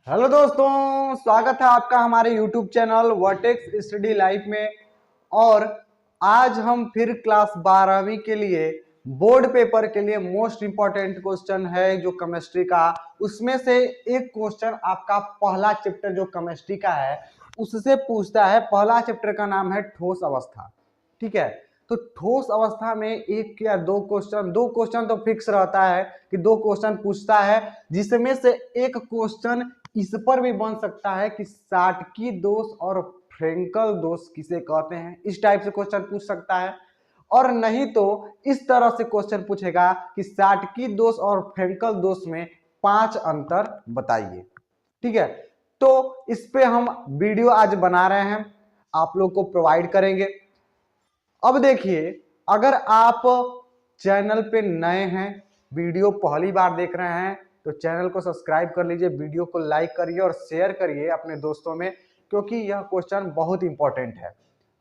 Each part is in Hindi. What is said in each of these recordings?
हेलो दोस्तों, स्वागत है आपका हमारे YouTube channel vertex study life में। और आज हम फिर क्लास 12वीं के लिए बोर्ड पेपर के लिए मोस्ट इंपॉर्टेंट क्वेश्चन है जो केमिस्ट्री का, उसमें से एक क्वेश्चन आपका पहला चैप्टर जो केमिस्ट्री का है उससे पूछता है। पहला चैप्टर का नाम है ठोस अवस्था। ठीक है, तो ठोस अवस्था में एक या दो क्वेश्चन तो फिक्स रहता है कि दो क्वेश्चन पूछता है, जिसमें से एक क्वेश्चन इस पर भी बन सकता है कि साटकी दोष और फ्रेंकल दोष किसे कहते हैं। इस टाइप से क्वेश्चन पूछ सकता है, और नहीं तो इस तरह से क्वेश्चन पूछेगा कि साटकी दोष और फ्रेंकल दोष में 5 अंतर बताइए। ठीक है, तो इस पे हम वीडियो आज बना रहे हैं, आप लोग को प्रोवाइड करेंगे। अब देखिए, अगर आप चैनल पे नए हैं, वीडियो पहली बार देख रहे हैं, तो चैनल को सब्सक्राइब कर लीजिए, वीडियो को लाइक करिए और शेयर करिए अपने दोस्तों में, क्योंकि यह क्वेश्चन बहुत इंपॉर्टेंट है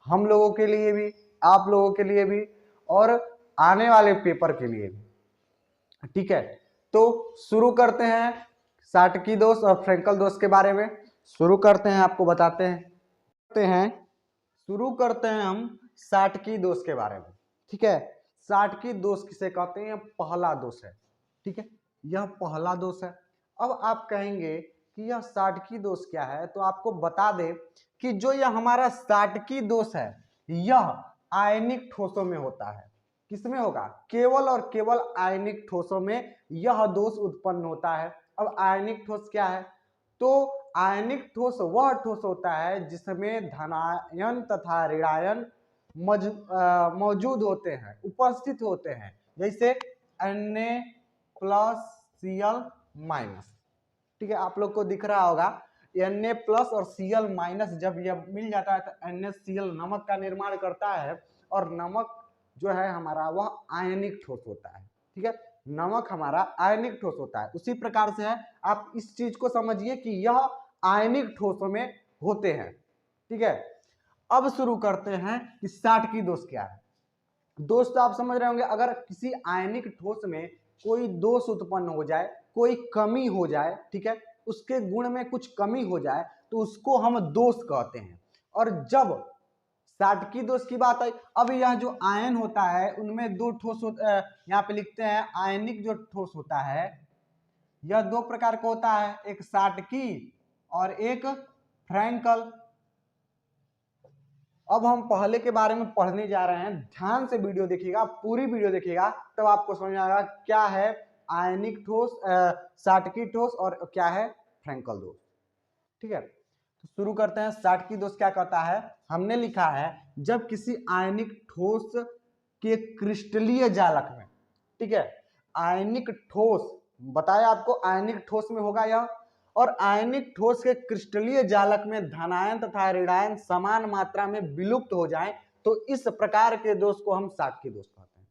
हम लोगों के लिए भी, आप लोगों के लिए भी, और आने वाले पेपर के लिए भी। ठीक है, तो शुरू करते हैं साटकी दोष और फ्रेंकल दोष के बारे में। शुरू करते हैं, आपको बताते हैं शुरू करते हैं हम साटकी दोष के बारे में। ठीक है, साटकी दोष किसे कहते हैं? पहला दोष है। ठीक है, यह पहला दोष है। अब आप कहेंगे कि यह साटकी दोष क्या है, तो आपको बता दें कि जो यह हमारा साटकी दोष है यह आयनिक ठोसों में होता है। किसमें होगा? केवल और केवल आयनिक ठोसों में यह दोष उत्पन्न होता है। अब आयनिक ठोस क्या है? तो आयनिक ठोस वह ठोस होता है जिसमें धनायन तथा ऋणायन मौजूद होते हैं, उपस्थित होते हैं, जैसे Na+Cl-। ठीक है, आप लोग को दिख रहा होगा Na+ और Cl- जब यह मिल जाता है तो NaCl नमक का निर्माण करता है, और नमक जो है हमारा वह आयनिक ठोस होता है। ठीक है, नमक हमारा आयनिक ठोस होता है। उसी प्रकार से है, आप इस चीज को समझिए कि यह आयनिक ठोसों में होते हैं। ठीक है, अब शुरू करते हैं कि साटकी दोष क्या है। दोष तो आप समझ रहे होंगे, अगर किसी आयनिक ठोस में कोई दोष उत्पन्न हो जाए, कोई कमी हो जाए, ठीक है, उसके गुण में कुछ कमी हो जाए तो उसको हम दोष कहते हैं। और जब साटकी दोष की बात आई, अब यह जो आयन होता है उनमें दो ठोस यहाँ पे लिखते हैं आयनिक जो ठोस होता है यह दो प्रकार का होता है, एक साटकी और एक फ्रैंकल। अब हम पहले के बारे में पढ़ने जा रहे हैं, ध्यान से वीडियो देखिएगा, पूरी वीडियो देखिएगा, तब आपको समझ में आएगा क्या है आयनिक ठोस, साटकी ठोस और क्या है फ्रैंकल दोष। ठीक है, तो शुरू करते हैं। साटकी दोष क्या कहता है? हमने लिखा है जब किसी आयनिक ठोस के क्रिस्टलीय जालक में, ठीक है, आयनिक ठोस बताया आपको आयनिक ठोस में होगा यह, और आयनिक ठोस के क्रिस्टलीय जालक में धनायन तथा ऋणायन समान मात्रा में विलुप्त हो जाएं, तो इस प्रकार के दोष को हम साटकी दोष कहते हैं।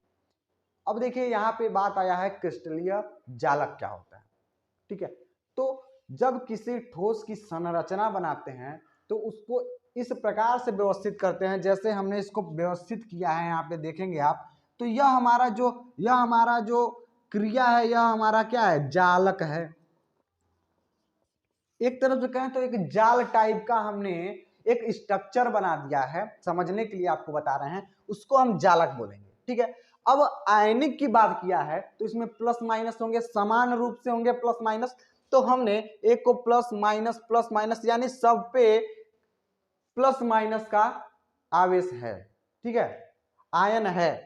अब देखिए, यहाँ पे बात आया है क्रिस्टलीय जालक क्या होता है। ठीक है, तो जब किसी ठोस की संरचना बनाते हैं तो उसको इस प्रकार से व्यवस्थित करते हैं, जैसे हमने इसको व्यवस्थित किया है, यहाँ पे देखेंगे आप, तो यह हमारा जो क्रिया है, यह हमारा क्या है? जालक है। एक तरफ से कहें तो एक जाल टाइप का हमने एक स्ट्रक्चर बना दिया है, समझने के लिए आपको बता रहे हैं, उसको हम जालक बोलेंगे। ठीक है, अब आयनिक की बात किया है तो इसमें प्लस माइनस होंगे, समान रूप से होंगे प्लस माइनस, तो हमने एक को प्लस माइनस यानी सब पे प्लस माइनस का आवेश है। ठीक है, आयन है।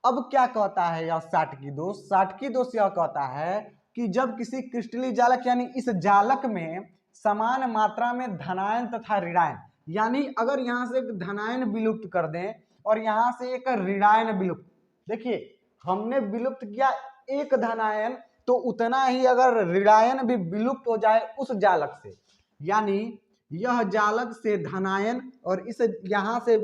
अब क्या कहता है यह साटकी दोष? साटकी दोष यह कहता है कि जब किसी क्रिस्टलीय जालक यानी इस जालक में समान मात्रा में धनायन तथा ऋणायन, यानी अगर यहां से एक धनायन विलुप्त कर दें और यहां से एक ऋणायन विलुप्त, देखिए हमने विलुप्त किया एक धनायन, तो उतना ही अगर ऋणायन भी विलुप्त हो जाए उस जालक से, यानी यह जालक से धनायन और इस यहां से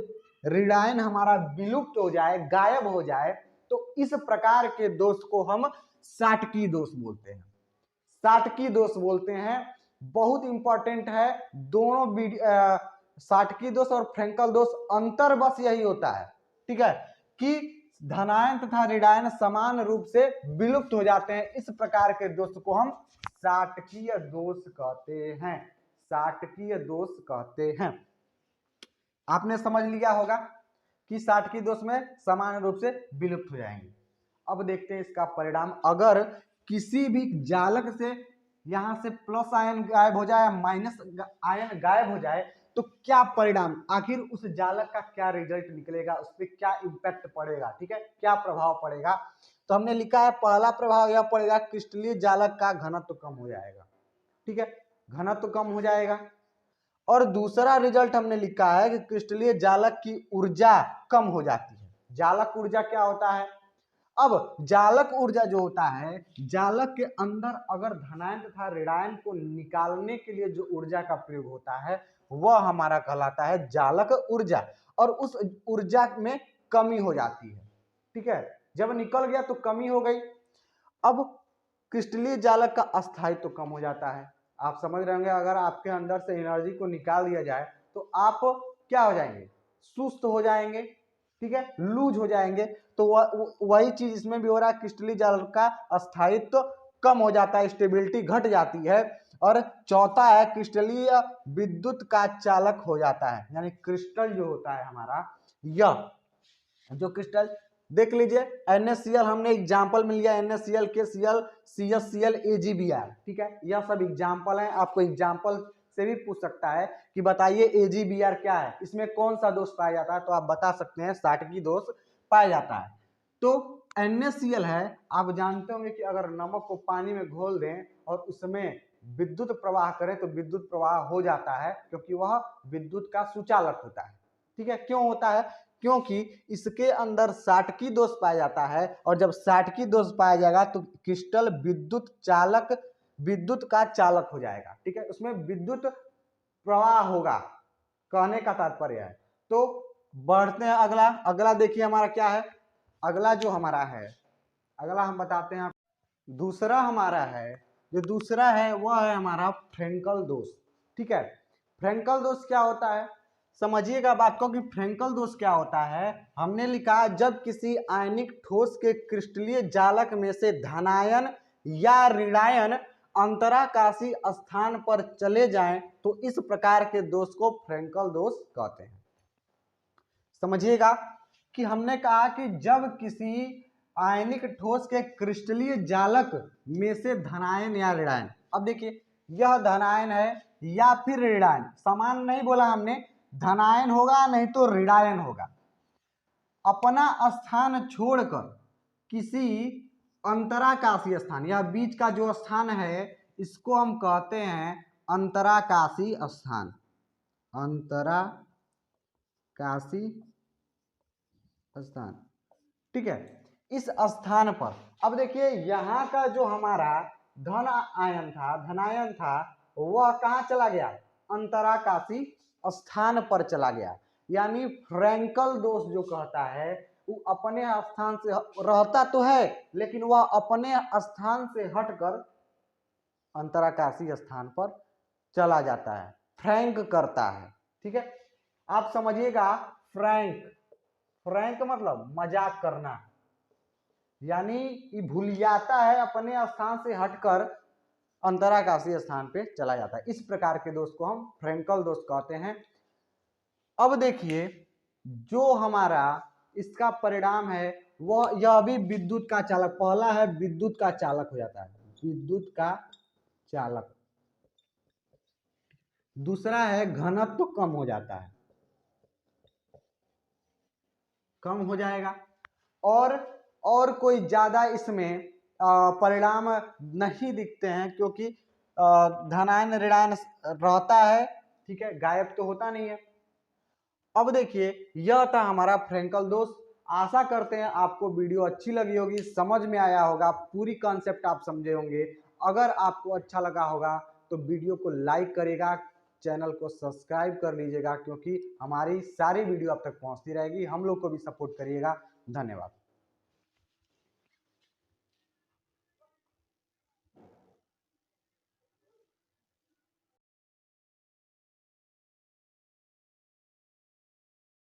ऋणायन हमारा विलुप्त हो जाए, गायब हो जाए, तो इस प्रकार के दोष को हम साटकी दोष बोलते हैं। साटकी दोष बोलते हैं, बहुत इंपॉर्टेंट है। दोनों साटकी दोष और फ्रैंकल दोष अंतर बस यही होता है, ठीक है, कि धनायन तथा ऋणायन समान रूप से विलुप्त हो जाते हैं। इस प्रकार के दोष को हम शाटकीय दोष कहते हैं। शाटकीय दोष कहते हैं। आपने समझ लिया होगा कि शाटकीय दोष में समान रूप से विलुप्त हो जाएंगे। अब देखते हैं इसका परिणाम। अगर किसी भी जालक से यहां से प्लस आयन गायब हो जाए या माइनस आयन गायब हो जाए तो क्या परिणाम, आखिर उस जालक का क्या रिजल्ट निकलेगा, उस पर क्या इम्पैक्ट पड़ेगा, ठीक है, क्या प्रभाव पड़ेगा। तो हमने लिखा है पहला प्रभाव यह पड़ेगा क्रिस्टलीय जालक का घनत्व कम हो जाएगा, ठीक है, घनत्व कम हो जाएगा। और दूसरा रिजल्ट हमने लिखा है कि क्रिस्टलीय जालक की ऊर्जा कम हो जाती है। जालक ऊर्जा क्या होता है, अब जालक ऊर्जा जो होता है, जालक के अंदर अगर धनायन तथा ऋणायन को निकालने के लिए जो ऊर्जा का प्रयोग होता है वह हमारा कहलाता है जालक ऊर्जा, और उस ऊर्जा में कमी हो जाती है, ठीक है, जब निकल गया तो कमी हो गई। अब क्रिस्टलीय जालक का अस्थायित्व तो कम हो जाता है। आप समझ रहे होंगे, अगर आपके अंदर से एनर्जी को निकाल दिया जाए तो आप क्या हो जाएंगे, सुस्त हो जाएंगे, ठीक है, लूज हो जाएंगे। तो वही चीज इसमें भी हो रहा है, क्रिस्टलीय जालक का अस्थायित्व कम हो जाता है, स्टेबिलिटी घट जाती है। और चौथा है क्रिस्टलीय विद्युत का चालक हो जाता है, यानी क्रिस्टल जो होता है हमारा, यह जो क्रिस्टल देख लीजिए NaCl हमने एग्जांपल में लिया, NaCl, KCl, CsCl, AgBr, ठीक है, यह सब एग्जांपल हैं। आपको एग्जांपल से भी पूछ सकता है कि बताइए AgBr क्या है, इसमें कौन सा दोष पाया जाता है, तो आप बता सकते हैं शाटकीय दोष पाया जाता है। तो NaCl है, आप जानते होंगे कि अगर नमक को पानी में घोल दें और उसमें विद्युत प्रवाह करें तो विद्युत प्रवाह हो जाता है, क्योंकि वह विद्युत का सुचालक होता है, ठीक है। क्यों होता है, क्योंकि इसके अंदर शाटकीय दोष पाया जाता है, और जब शाटकीय दोष पाया जाएगा तो क्रिस्टल विद्युत का चालक हो जाएगा, ठीक है, उसमें विद्युत प्रवाह होगा, कहने का तात्पर्य है। तो बढ़ते हैं अगला। अगला देखिए हमारा क्या है, अगला जो हमारा है, अगला हम बताते हैं। दूसरा हमारा है, जो दूसरा है वह है हमारा फ्रेंकल दोष, ठीक है। फ्रेंकल दोष क्या होता है, समझिएगा बात को कि फ्रेंकल दोष क्या होता है। हमने लिखा जब किसी आयनिक ठोस के क्रिस्टलीय जालक में से धनायन या ऋणायन अंतराकाशी स्थान पर चले जाएं तो इस प्रकार के दोष को फ्रेंकल दोष कहते हैं। समझिएगा कि हमने कहा कि जब किसी आयनिक ठोस के क्रिस्टलीय जालक में से धनायन या ऋणायन, अब देखिए यह धनायन है या फिर ऋणायन, समान नहीं बोला हमने, धनायन होगा नहीं तो ऋणायन होगा, अपना स्थान छोड़कर किसी अंतराकाशी स्थान, यह बीच का जो स्थान है इसको हम कहते हैं अंतराकाशी स्थान, अंतराकाशी स्थान, ठीक है। इस स्थान पर अब देखिए यहाँ का जो हमारा धनायन था वह कहाँ चला गया, अंतराकाशी स्थान पर चला गया। यानी फ्रैंकल दोष जो कहता है वो अपने स्थान से रहता तो है लेकिन वह अपने स्थान से हटकर अंतराकाशी स्थान पर चला जाता है, फ्रैंक करता है, ठीक है। आप समझिएगा फ्रैंक मतलब मजाक करना, यानी ये भूल जाता है, अपने स्थान से हटकर अंतराकाशी स्थान पे चला जाता है। इस प्रकार के दोष को हम फ्रैंकल दोष कहते हैं। अब देखिए जो हमारा इसका परिणाम है वह यह भी विद्युत का चालक, पहला है विद्युत का चालक हो जाता है, विद्युत का चालक। दूसरा है घनत्व कम हो जाता है, कम हो जाएगा। और कोई ज्यादा इसमें परिणाम नहीं दिखते हैं, क्योंकि धनायन ऋणायन रहता है, ठीक है, गायब तो होता नहीं है। अब देखिए यह था हमारा फ्रैंकल दोष। आशा करते हैं आपको वीडियो अच्छी लगी होगी, समझ में आया होगा, पूरी कॉन्सेप्ट आप समझे होंगे। अगर आपको अच्छा लगा होगा तो वीडियो को लाइक करेगा, चैनल को सब्सक्राइब कर लीजिएगा, क्योंकि हमारी सारी वीडियो आप तक पहुंचती रहेगी। हम लोग को भी सपोर्ट करिएगा। धन्यवाद।